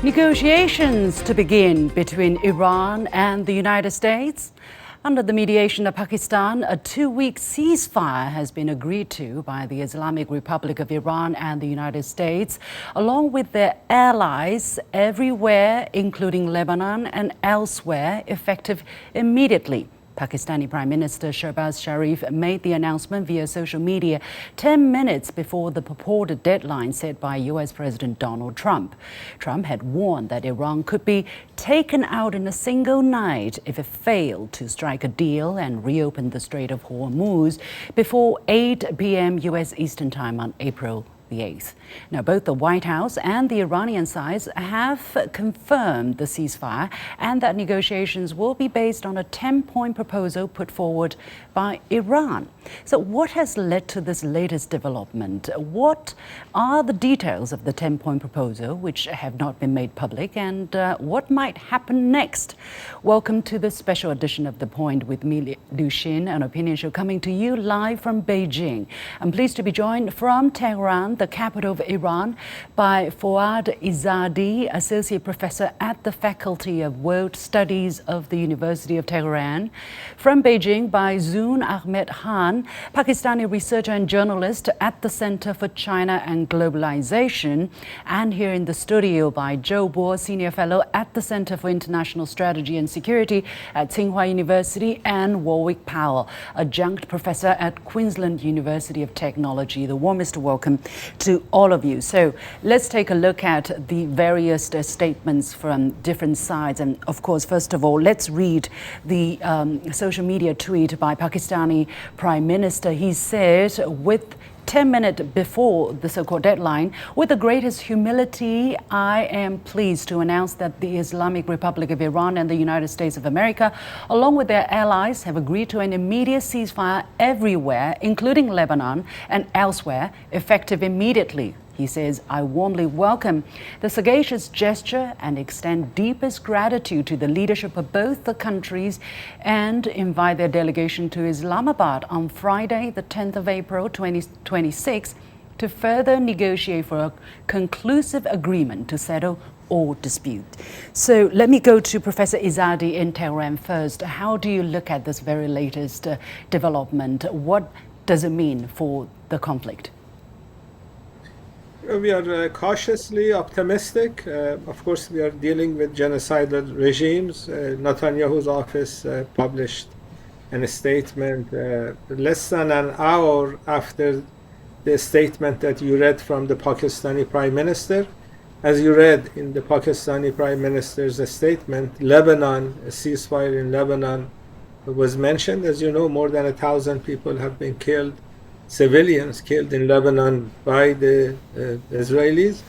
Negotiations to begin between Iran and the United States. Under the mediation of Pakistan, a 2-week ceasefire has been agreed to by the Islamic Republic of Iran and the United States, along with their allies everywhere, including Lebanon and elsewhere, effective immediately. Pakistani Prime Minister Shehbaz Sharif made the announcement via social media 10 minutes before the purported deadline set by U.S. President Donald Trump. Trump had warned that Iran could be taken out in a single night if it failed to strike a deal and reopen the Strait of Hormuz before 8 p.m. U.S. Eastern Time on April the 8th. Now, both the White House and the Iranian sides have confirmed the ceasefire and that negotiations will be based on a 10-point proposal put forward by Iran. So what has led to this latest development? What are the details of the 10-point proposal, which have not been made public, and what might happen next? Welcome to this special edition of The Point with me, LiuXin, an opinion show coming to you live from Beijing. I'm pleased to be joined from Tehran, the capital of Iran, by Foad Izadi, Associate Professor at the Faculty of World Studies of the University of Tehran. From Beijing, by Zoon Ahmed, Pakistani researcher and journalist at the Center for China and Globalization. And here in the studio by Zhou, Senior Fellow at the Center for International Strategy and Security at Tsinghua University, and Warwick Powell, Adjunct Professor at Queensland University of Technology. The warmest welcome to all of you. So let's take a look at the various statements from different sides. And of course, first of all, let's read the social media tweet by Pakistani Prime Minister. He said, with 10 minutes before the so-called deadline, with the greatest humility, I am pleased to announce that the Islamic Republic of Iran and the United States of America, along with their allies, have agreed to an immediate ceasefire everywhere, including Lebanon and elsewhere, effective immediately. He says, I warmly welcome the sagacious gesture and extend deepest gratitude to the leadership of both the countries and invite their delegation to Islamabad on Friday, the 10th of April, 2026, to further negotiate for a conclusive agreement to settle all dispute. So let me go to Professor Izadi in Tehran first. How do you look at this very latest development? What does it mean for the conflict? We are cautiously optimistic. Of course, we are dealing with genocidal regimes. Netanyahu's office published a statement less than an hour after the statement that you read from the Pakistani Prime Minister. As you read in the Pakistani Prime Minister's statement, Lebanon, a ceasefire in Lebanon was mentioned. As you know, more than 1,000 people have been killed, civilians killed in Lebanon by the Israelis.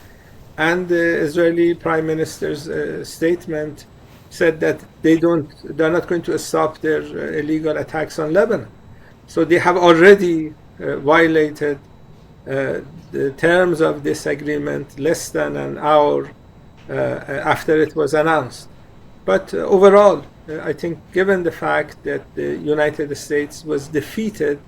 And the Israeli Prime Minister's statement said that they're not going to stop their illegal attacks on Lebanon. So they have already violated the terms of this agreement less than an hour after it was announced. But overall, I think given the fact that the United States was defeated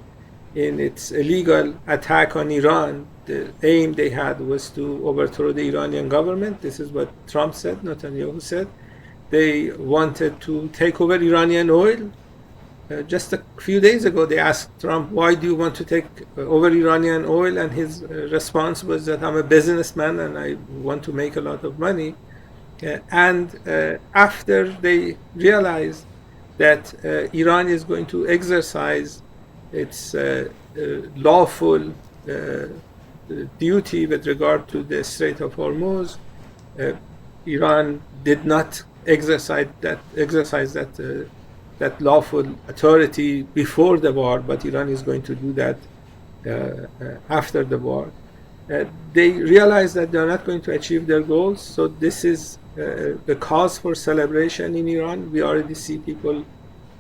in its illegal attack on Iran, the aim they had was to overthrow the Iranian government. This is what Trump said, Netanyahu said. They wanted to take over Iranian oil. Just a few days ago, they asked Trump, why do you want to take over Iranian oil? And his response was that I'm a businessman and I want to make a lot of money. After they realized that Iran is going to exercise its lawful duty with regard to the Strait of Hormuz, Iran did not exercise that lawful authority before the war, but Iran is going to do that after the war. They realize that they are not going to achieve their goals, so this is the cause for celebration in Iran. We already see people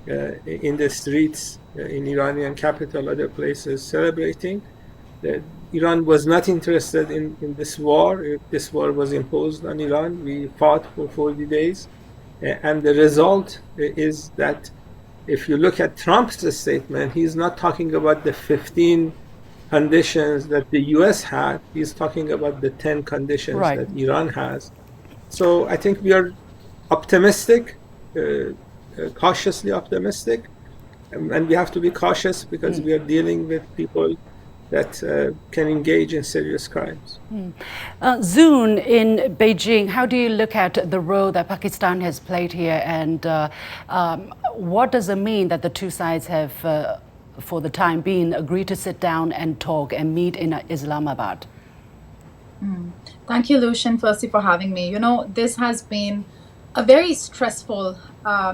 in the streets in Iranian capital, other places celebrating. Iran was not interested in this war. If this war was imposed on Iran, we fought for 40 days. And the result is that if you look at Trump's statement, he's not talking about the 15 conditions that the US had. He's talking about the 10 conditions that Iran has. So I think we are optimistic, cautiously optimistic, and we have to be cautious because we are dealing with people that can engage in serious crimes. Zoon, in Beijing, how do you look at the role that Pakistan has played here, and what does it mean that the two sides have, for the time being, agreed to sit down and talk and meet in Islamabad? Thank you, LiuXin, firstly, for having me. You know, this has been a very stressful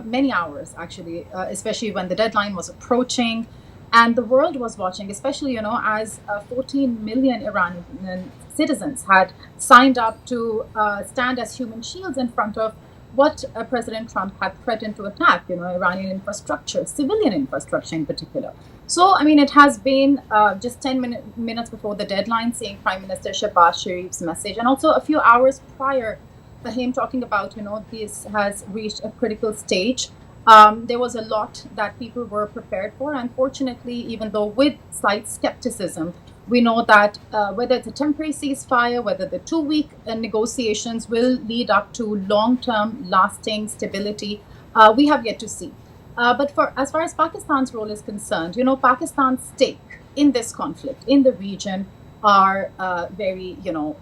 many hours, actually, especially when the deadline was approaching and the world was watching, especially, you know, as 14 million Iranian citizens had signed up to stand as human shields in front of what President Trump had threatened to attack, you know, Iranian infrastructure, civilian infrastructure in particular. So, I mean, it has been just 10 minutes before the deadline, seeing Prime Minister Shehbaz Sharif's message, and also a few hours prior to him talking about, you know, this has reached a critical stage. There was a lot that people were prepared for. Unfortunately, even though with slight skepticism, we know that whether it's a temporary ceasefire, whether the 2-week negotiations will lead up to long-term lasting stability, we have yet to see. But as far as Pakistan's role is concerned, you know, Pakistan's stake in this conflict, in the region, are very, you know,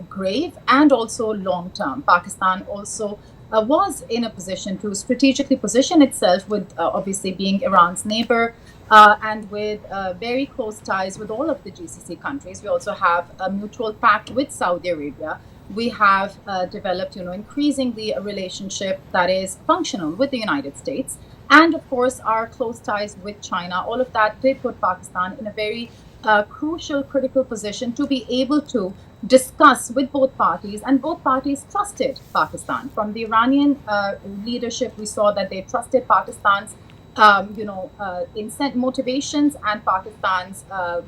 grave and also long-term. Pakistan also was in a position to strategically position itself with obviously being Iran's neighbor and with very close ties with all of the GCC countries. We also have a mutual pact with Saudi Arabia. We have developed, you know, increasingly a relationship that is functional with the United States. And of course, our close ties with China, all of that did put Pakistan in a very crucial, critical position to be able to discuss with both parties, and both parties trusted Pakistan. From the Iranian leadership, we saw that they trusted Pakistan's, motivations and Pakistan's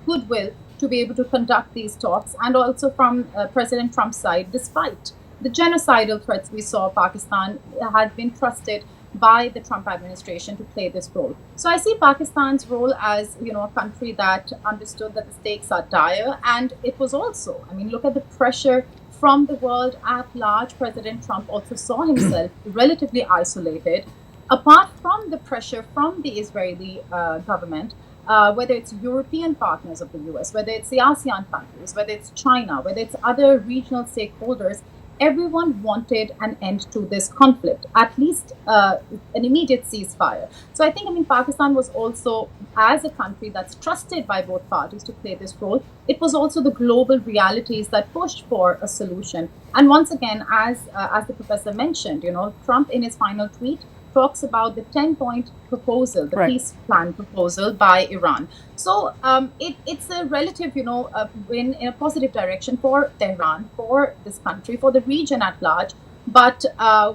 goodwill to be able to conduct these talks. And also from President Trump's side, despite the genocidal threats we saw, Pakistan had been trusted by the Trump administration to play this role. So I see Pakistan's role as, you know, a country that understood that the stakes are dire. And it was also, I mean, look at the pressure from the world at large. President Trump also saw himself relatively isolated. Apart from the pressure from the Israeli government, whether it's European partners of the US, whether it's the ASEAN countries, whether it's China, whether it's other regional stakeholders, everyone wanted an end to this conflict, at least an immediate ceasefire. So I think, I mean, Pakistan was also, as a country that's trusted by both parties to play this role, it was also the global realities that pushed for a solution. And once again, as the professor mentioned, you know, Trump in his final tweet talks about the 10-point proposal, the peace plan proposal by Iran. So it's a relative, you know, win in a positive direction for Tehran, for this country, for the region at large. But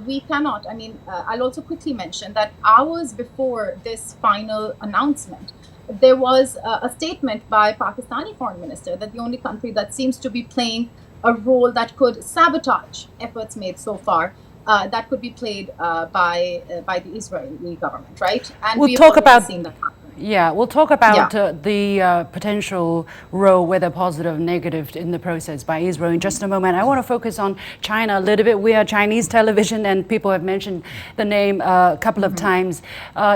we cannot, I mean, I'll also quickly mention that hours before this final announcement, there was a statement by Pakistani foreign minister that the only country that seems to be playing a role that could sabotage efforts made so far that could be played by the Israeli government, right? And we've already seen that happen. Yeah, we'll talk about the potential role, whether positive or negative, in the process by Israel in just a moment. I want to focus on China a little bit. We are Chinese television, and people have mentioned the name a couple of times.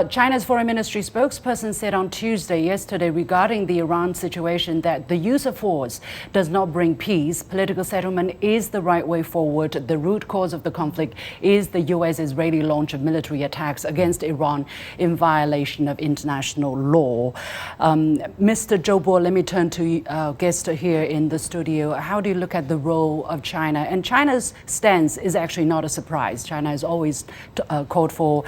China's foreign ministry spokesperson said on yesterday, regarding the Iran situation, that the use of force does not bring peace. Political settlement is the right way forward. The root cause of the conflict is the US-Israeli launch of military attacks against Iran in violation of international law. Mr. Zhou, let me turn to our guest here in the studio. How do you look at the role of China? And China's stance is actually not a surprise. China has always called for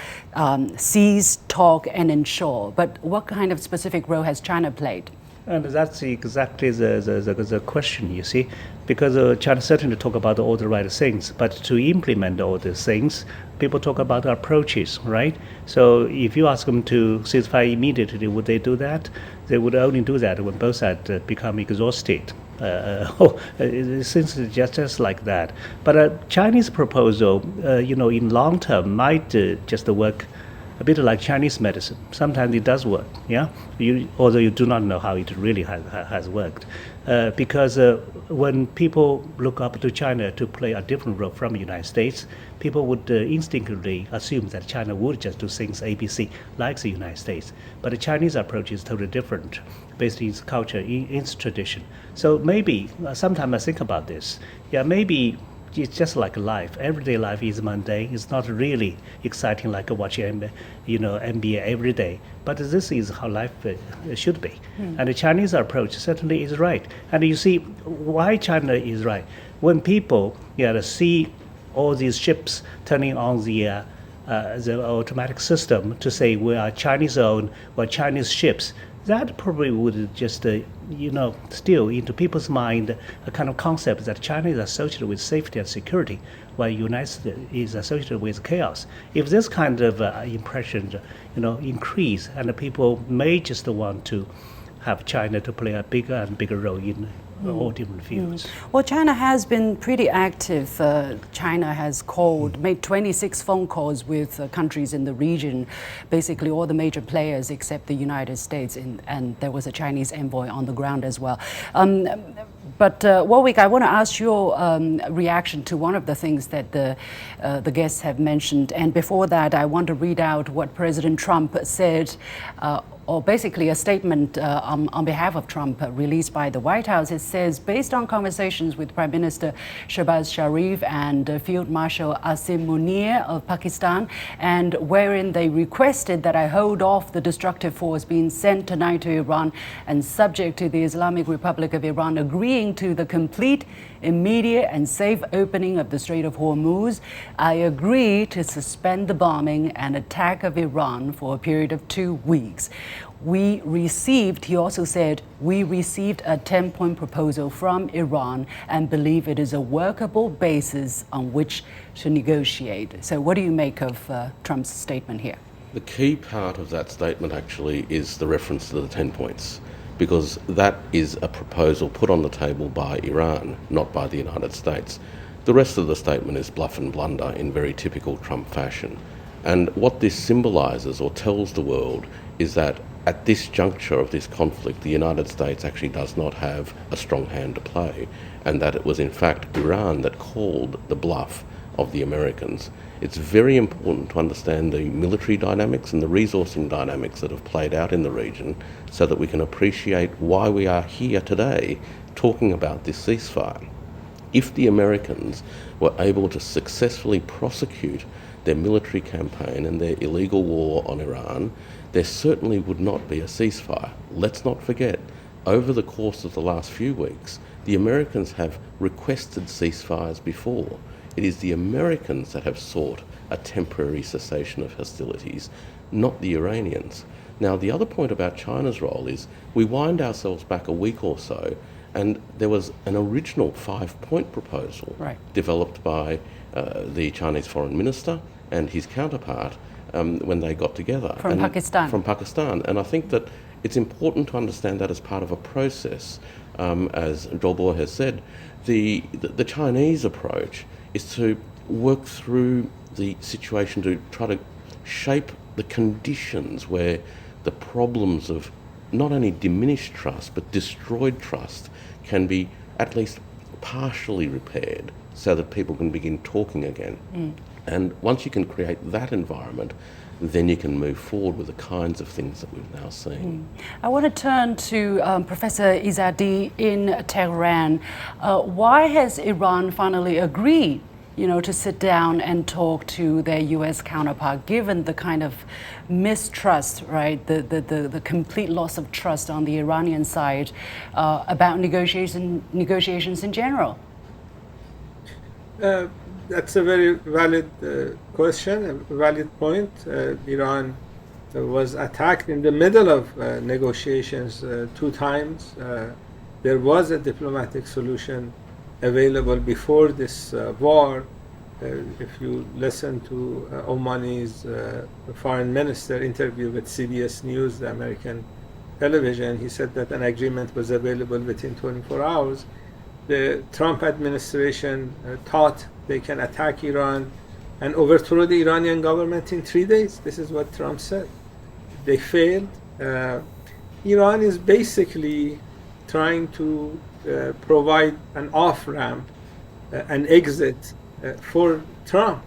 seize, talk, and ensure. But what kind of specific role has China played? And that's exactly the question, you see, because China certainly talk about all the right things, but to implement all these things, people talk about approaches, right? So if you ask them to ceasefire immediately, would they do that? They would only do that when both sides become exhausted. Since it's just like that. But Chinese proposal, in long term might just work a bit like Chinese medicine. Sometimes it does work, yeah? Although you do not know how it really has worked. because when people look up to China to play a different role from the United States, people would instinctively assume that China would just do things ABC like the United States. But the Chinese approach is totally different, based in its culture, in its tradition. So maybe, sometimes I think about this, maybe it's just like life. Everyday life is mundane. It's not really exciting like watching, NBA every day. But this is how life should be. And the Chinese approach certainly is right. And you see why China is right. When people see all these ships turning on the automatic system to say we are Chinese-owned or Chinese ships, that probably would just, still into people's mind a kind of concept that China is associated with safety and security, while the United States is associated with chaos. If this kind of impression, increase, and people may just want to have China to play a bigger and bigger role in all different fields. Well, China has been pretty active. China has made 26 phone calls with countries in the region, basically all the major players except the United States, and there was a Chinese envoy on the ground as well. But Warwick, I want to ask your reaction to one of the things that the guests have mentioned. And before that, I want to read out what President Trump said, or basically a statement on behalf of Trump released by the White House. It says, based on conversations with Prime Minister Shehbaz Sharif and Field Marshal Asim Munir of Pakistan, and wherein they requested that I hold off the destructive force being sent tonight to Iran, and subject to the Islamic Republic of Iran agreeing to the complete, immediate and safe opening of the Strait of Hormuz, I agree to suspend the bombing and attack of Iran for a period of 2 weeks. He also said, we received a 10-point proposal from Iran and believe it is a workable basis on which to negotiate. So what do you make of Trump's statement here? The key part of that statement actually is the reference to the 10 points, because that is a proposal put on the table by Iran, not by the United States. The rest of the statement is bluff and blunder in very typical Trump fashion. And what this symbolises or tells the world is that at this juncture of this conflict, the United States actually does not have a strong hand to play, and that it was in fact Iran that called the bluff of the Americans. It's very important to understand the military dynamics and the resourcing dynamics that have played out in the region so that we can appreciate why we are here today talking about this ceasefire. If the Americans were able to successfully prosecute their military campaign and their illegal war on Iran, there certainly would not be a ceasefire. Let's not forget, over the course of the last few weeks, the Americans have requested ceasefires before. It is the Americans that have sought a temporary cessation of hostilities, not the Iranians. Now, the other point about China's role is we wind ourselves back a week or so, and there was an original 5-point proposal developed by the Chinese foreign minister and his counterpart when they got together. From Pakistan. And I think that it's important to understand that as part of a process. As Zhou has said, the Chinese approach is to work through the situation to try to shape the conditions where the problems of not only diminished trust but destroyed trust can be at least partially repaired so that people can begin talking again. And once you can create that environment, then you can move forward with the kinds of things that we've now seen. I want to turn to Professor Izadi in Tehran. Why has Iran finally agreed, to sit down and talk to their U.S. counterpart, given the kind of mistrust, right, the complete loss of trust on the Iranian side about negotiations in general? That's a very valid question, a valid point. Iran was attacked in the middle of negotiations 2 times. There was a diplomatic solution available before this war. If you listen to Omani's foreign minister interview with CBS News, the American television, he said that an agreement was available within 24 hours. The Trump administration thought they can attack Iran and overthrow the Iranian government in 3 days. This is what Trump said. They failed. Iran is basically trying to provide an off-ramp, an exit for Trump,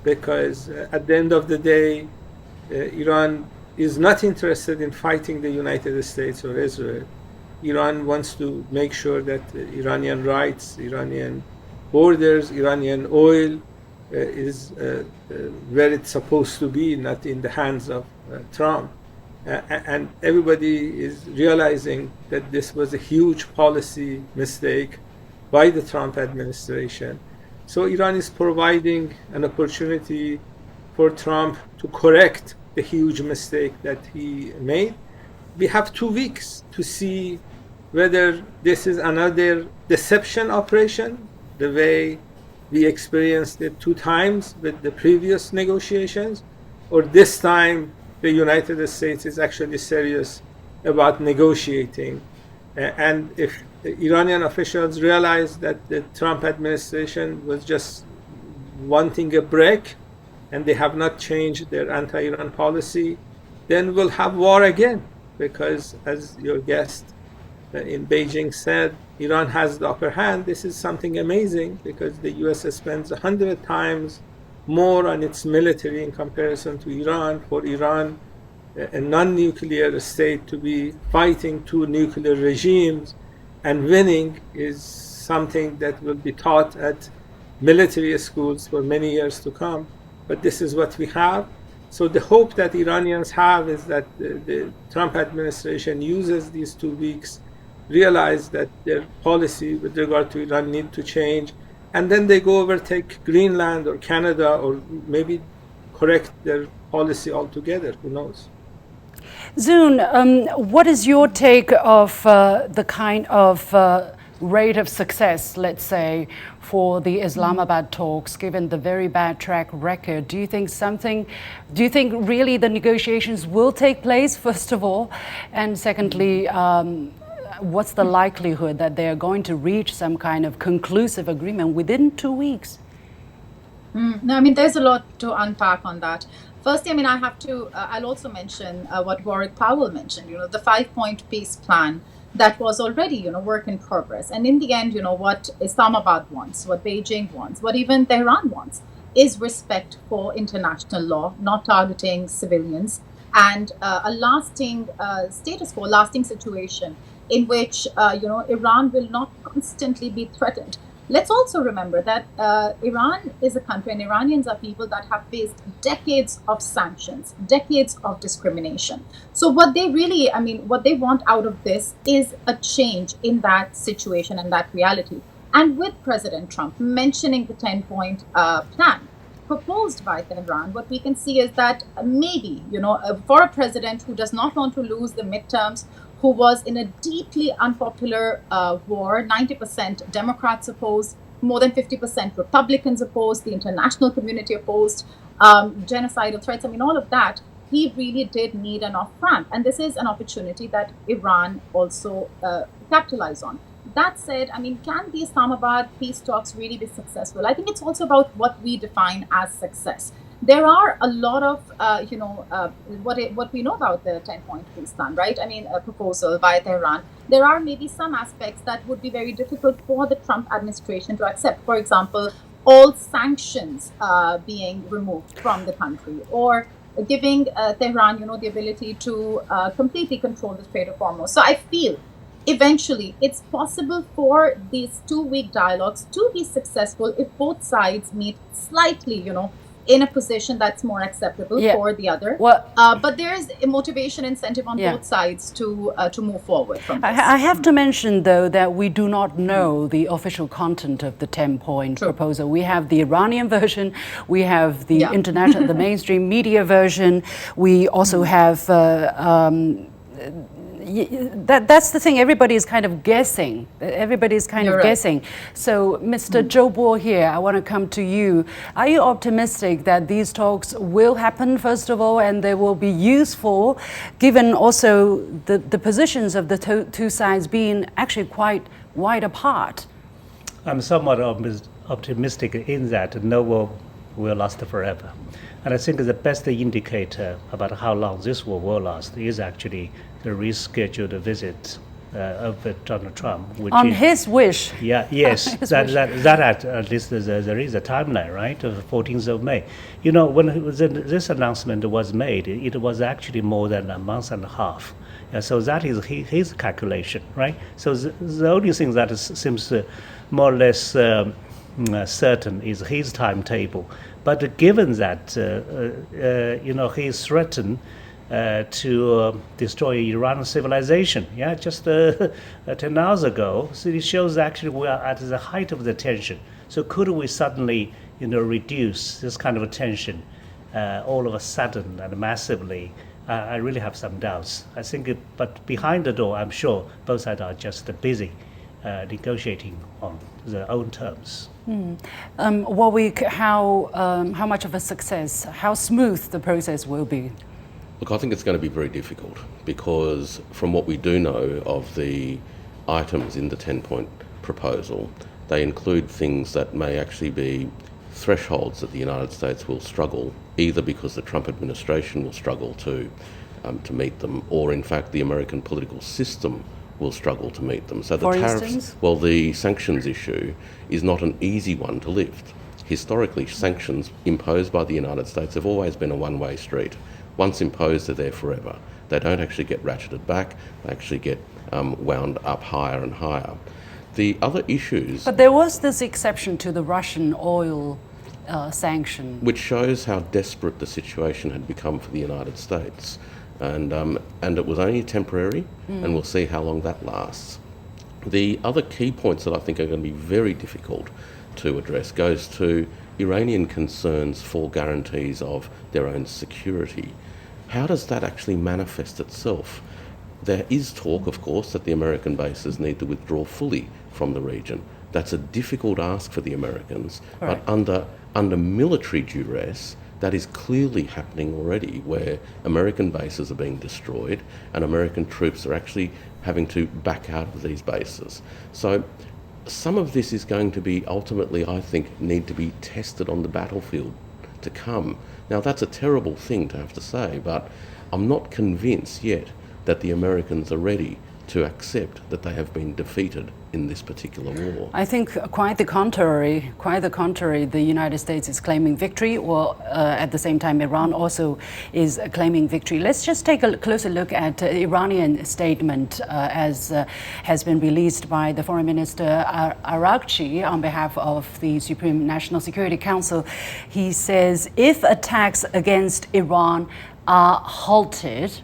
because at the end of the day, Iran is not interested in fighting the United States or Israel. Iran wants to make sure that Iranian rights, Iranian borders, Iranian oil is where it's supposed to be, not in the hands of Trump. And everybody is realizing that this was a huge policy mistake by the Trump administration. So Iran is providing an opportunity for Trump to correct the huge mistake that he made. We have 2 weeks to see whether this is another deception operation, the way we experienced it 2 times with the previous negotiations, or this time the United States is actually serious about negotiating. And if the Iranian officials realize that the Trump administration was just wanting a break and they have not changed their anti-Iran policy, then we'll have war again. Because as your guest in Beijing said, Iran has the upper hand. This is something amazing because the US spends 100 times more on its military in comparison to Iran. For Iran, a non-nuclear state, to be fighting 2 nuclear regimes and winning is something that will be taught at military schools for many years to come. But this is what we have. So the hope that Iranians have is that the Trump administration uses these 2 weeks, realize that their policy with regard to Iran need to change, and then they go overtake Greenland or Canada, or maybe correct their policy altogether. Who knows? Zoon, what is your take of the kind of rate of success, let's say, for the Islamabad talks, given the very bad track record? Do you think really the negotiations will take place, first of all? And secondly, what's the likelihood that they are going to reach some kind of conclusive agreement within 2 weeks? No, I mean, there's a lot to unpack on that. Firstly, I mean, I'll also mention what Warwick Powell mentioned, the 5-point peace plan that was already, work in progress. And in the end, what Islamabad wants, what Beijing wants, what even Tehran wants is respect for international law, not targeting civilians, and a lasting status quo, lasting situation in which, Iran will not constantly be threatened. Let's also remember that Iran is a country and Iranians are people that have faced decades of sanctions, decades of discrimination. So what they want out of this is a change in that situation and that reality. And with President Trump mentioning the 10-point plan proposed by Tehran, what we can see is that maybe, for a president who does not want to lose the midterms, who was in a deeply unpopular war, 90% Democrats opposed, more than 50% Republicans opposed, the international community opposed, genocidal threats, all of that, he really did need an off-ramp. And this is an opportunity that Iran also capitalized on. That said, can the Islamabad peace talks really be successful? I think it's also about what we define as success. There are a lot of, what we know about the 10-point peace plan, right? A proposal by Tehran. There are maybe some aspects that would be very difficult for the Trump administration to accept. For example, all sanctions being removed from the country, or giving Tehran, the ability to completely control the Strait of Hormuz. So I feel eventually it's possible for these 2-week dialogues to be successful if both sides meet slightly, in a position that's more acceptable for the other. But there's a motivation, incentive on both sides to move forward from this. I have to mention, though, that we do not know the official content of the 10-point proposal. We have the Iranian version, we have the international, the mainstream media version, we also have that's the thing. Everybody is kind of guessing. Everybody's kind of guessing. So, Mr. Zhou here, I want to come to you. Are you optimistic that these talks will happen, first of all, and they will be useful, given also the positions of the two sides being actually quite wide apart? I'm somewhat optimistic in that no war will last forever. And I think the best indicator about how long this war will last is actually the rescheduled visit of Donald Trump, which On is, his wish. yeah, yes, His that, wish. that at least there is a timeline, right, of the 14th of May. You know, when this announcement was made, it was actually more than a month and a half. So that is his calculation, right? So the only thing that seems more or less certain is his timetable. But given that, you know, he threatened to destroy Iran's civilization, just 10 hours ago. So it shows actually we are at the height of the tension. So could we suddenly, you know, reduce this kind of tension all of a sudden and massively? I really have some doubts. I think, but behind the door, I'm sure both sides are just busy negotiating on their own terms. Warwick, how much of a success, how smooth the process will be? Look, I think it's going to be very difficult because from what we do know of the items in the 10-point proposal, they include things that may actually be thresholds that the United States will struggle, either because the Trump administration will struggle to meet them, or in fact the American political system will struggle to meet them. So the tariffs, well, the sanctions issue is not an easy one to lift. Historically, sanctions imposed by the United States have always been a one-way street. Once imposed, they're there forever. They don't actually get ratcheted back, they actually get wound up higher and higher. The other issues... But there was this exception to the Russian oil sanction. Which shows how desperate the situation had become for the United States. And it was only temporary, and we'll see how long that lasts. The other key points that I think are going to be very difficult to address goes to Iranian concerns for guarantees of their own security. How does that actually manifest itself? There is talk, of course, that the American bases need to withdraw fully from the region. That's a difficult ask for the Americans, but under military duress, that is clearly happening already, where American bases are being destroyed and American troops are actually having to back out of these bases. So some of this is going to be ultimately, I think, need to be tested on the battlefield to come. Now, that's a terrible thing to have to say, but I'm not convinced yet that the Americans are ready to accept that they have been defeated in this particular war. I think quite the contrary. The United States is claiming victory, or at the same time Iran also is claiming victory. Let's just take a closer look at the Iranian statement as has been released by the Foreign Minister Araghchi on behalf of the Supreme National Security Council. He says if attacks against Iran are halted,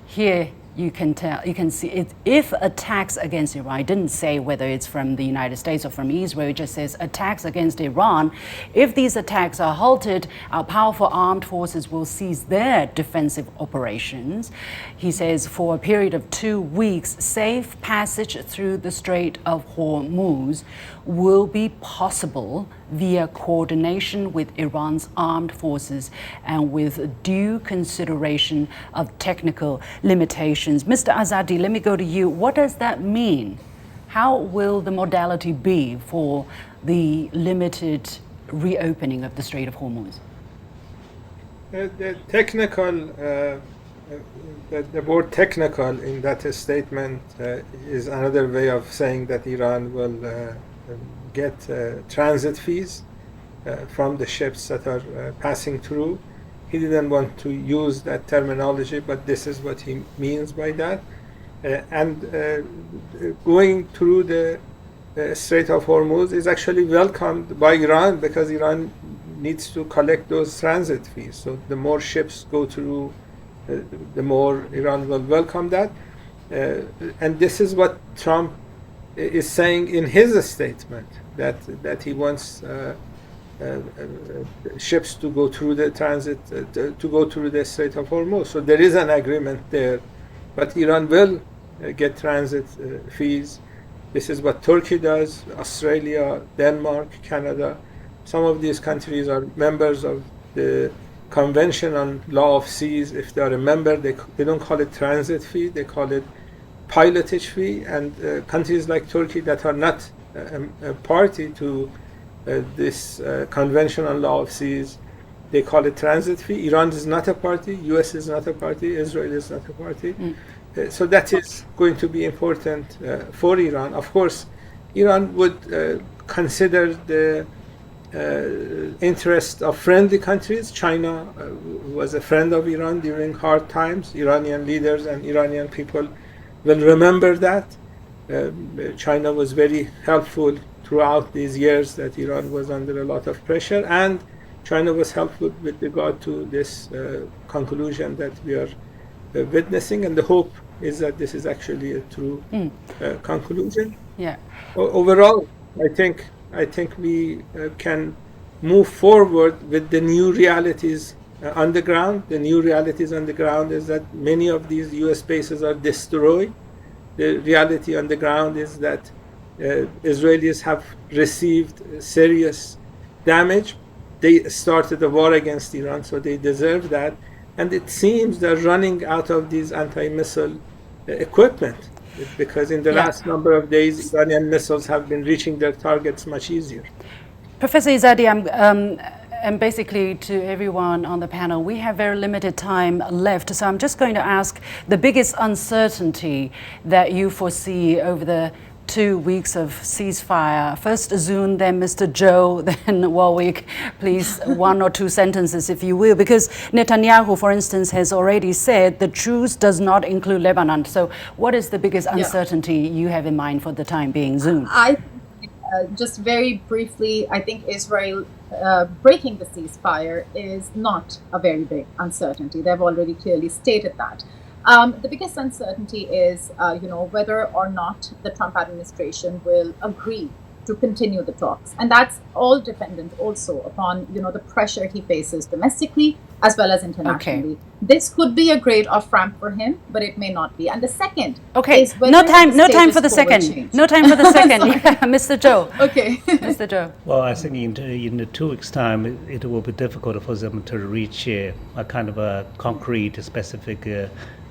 here you can see it. If attacks against Iran, it didn't say whether it's from the United States or from Israel, it just says attacks against Iran. If these attacks are halted, our powerful armed forces will cease their defensive operations. He says for a period of 2 weeks, safe passage through the Strait of Hormuz will be possible via coordination with Iran's armed forces and with due consideration of technical limitations. Mr. Izadi, let me go to you. What does that mean? How will the modality be for the limited reopening of the Strait of Hormuz? The technical, the word technical in that statement is another way of saying that Iran will get transit fees from the ships that are passing through. He didn't want to use that terminology, but this is what he means by that. Going through the Strait of Hormuz is actually welcomed by Iran because Iran needs to collect those transit fees. So the more ships go through, the more Iran will welcome that. And this is what Trump is saying in his statement, that he wants ships to go through the transit, to go through the Strait of Hormuz. So there is an agreement there, but Iran will get transit fees. This is what Turkey does, Australia, Denmark, Canada. Some of these countries are members of the Convention on Law of Seas. If they are a member, they don't call it transit fee, they call it pilotage fee. And countries like Turkey that are not a party to this Convention on Law of Seas, they call it transit fee. Iran is not a party, US is not a party, Israel is not a party. So that is going to be important for Iran. Of course, Iran would consider the interest of friendly countries. China was a friend of Iran during hard times. Iranian leaders and Iranian people will remember that. China was very helpful throughout these years that Iran was under a lot of pressure, and China was helpful with regard to this conclusion that we are witnessing, and the hope is that this is actually a true conclusion. Yeah. Overall, I think we can move forward with the new realities on the ground. The new realities on the ground is that many of these U.S. bases are destroyed. The reality on the ground is that Israelis have received serious damage. They started a war against Iran, so they deserve that. And it seems they're running out of these anti-missile equipment, because in the last number of days, Iranian missiles have been reaching their targets much easier. Professor Izadi, and basically to everyone on the panel, we have very limited time left. So I'm just going to ask the biggest uncertainty that you foresee over the 2 weeks of ceasefire. First Zoon, then Mr. Zhou, then Warwick. Please, 1 or 2 sentences, if you will, because Netanyahu, for instance, has already said the truce does not include Lebanon. So what is the biggest uncertainty you have in mind for the time being, Zoon? Just very briefly, I think Israel breaking the ceasefire is not a very big uncertainty. They've already clearly stated that. The biggest uncertainty is, whether or not the Trump administration will agree to continue the talks. And that's all dependent also upon, the pressure he faces domestically as well as internationally. Okay. This could be a great off-ramp for him, but it may not be. And the second is whether no time for the second. No time for the second. Mr. Zhou. Okay. Mr. Zhou. Well, I think in the 2 weeks' time, it will be difficult for them to reach a kind of a concrete, specific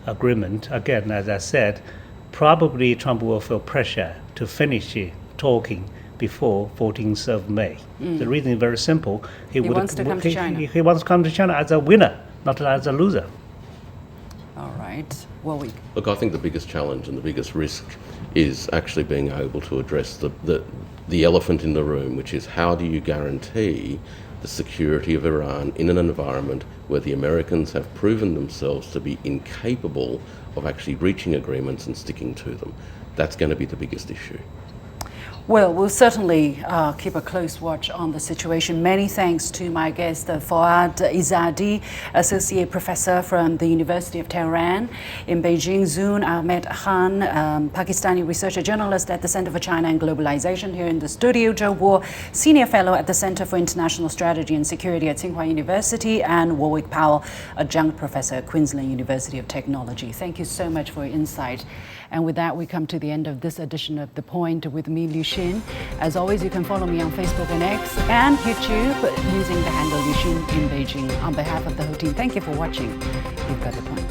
agreement. Again, as I said, probably Trump will feel pressure to finish talking before 14th of May. The reason is very simple. He wants to come to China. He wants to come to China as a winner, not as a loser. All right. Warwick. Look, I think the biggest challenge and the biggest risk is actually being able to address the elephant in the room, which is how do you guarantee the security of Iran in an environment where the Americans have proven themselves to be incapable of actually reaching agreements and sticking to them. That's going to be the biggest issue. Well, we'll certainly keep a close watch on the situation. Many thanks to my guest, Foad Izadi, Associate Professor from the University of Tehran in Beijing, Zoon Ahmed Khan, Pakistani researcher journalist at the Center for China and Globalization here in the studio, Zhou, Senior Fellow at the Center for International Strategy and Security at Tsinghua University, and Warwick Powell, Adjunct Professor at Queensland University of Technology. Thank you so much for your insight. And with that, we come to the end of this edition of The Point with me, LiuXin. As always, you can follow me on Facebook and X and YouTube using the handle LiuXin in Beijing. On behalf of the whole team, thank you for watching. You've got The Point.